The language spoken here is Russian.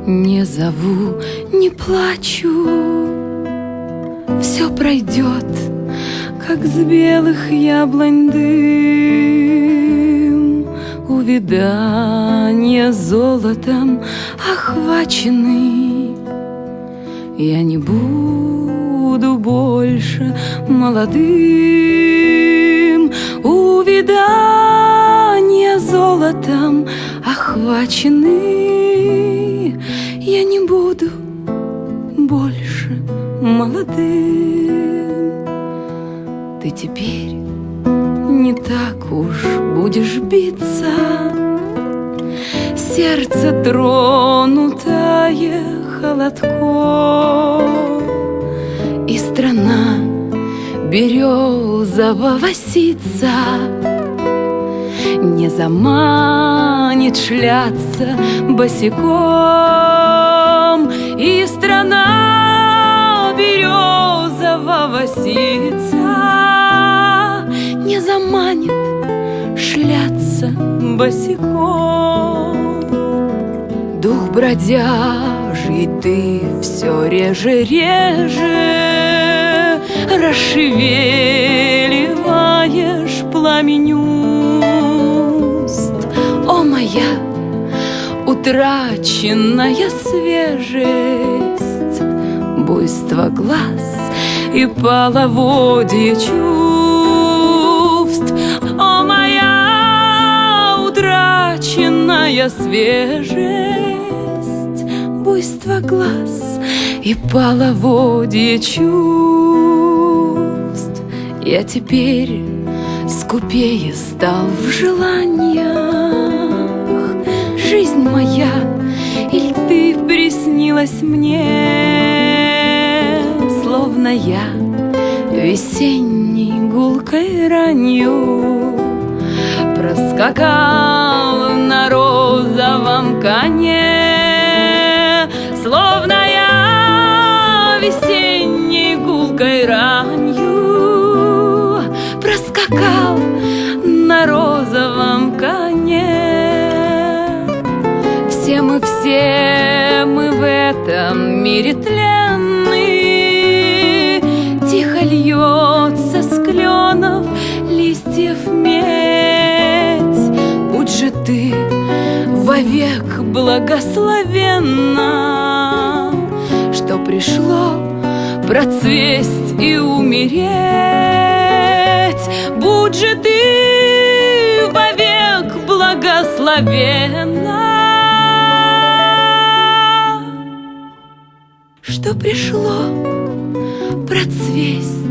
Не зову, не плачу, все пройдет, как с белых яблонь дым. Увядание золотом охваченный, я не буду больше молодым. Увядание золотом охваченный, я не буду больше молодым. Ты теперь не так уж будешь биться, сердце тронутое холодком, и страна березового ситца не заманит шляться босиком, и страна березового ситца не заманит шляться босиком. Дух бродяжий, ты все реже расшевеливаешь пламень уст. О, моя утраченная свежесть, буйство глаз и половодье чувств. О, моя утраченная свежесть, буйство глаз и половодье чувств. Я теперь скупее стал в желаниях. Жизнь моя, иль ты приснилась мне, словно я весенней гулкой ранью проскакал на розовом коне, словно я весенней гулкой ранью проскакал на розовом коне. Все мы в этом мире тленны, тихо льется с кленов листьев медь. Будь же ты вовек благословенна, что пришло процвесть и умереть. Будь же ты вовек благословенна, что пришло процвесть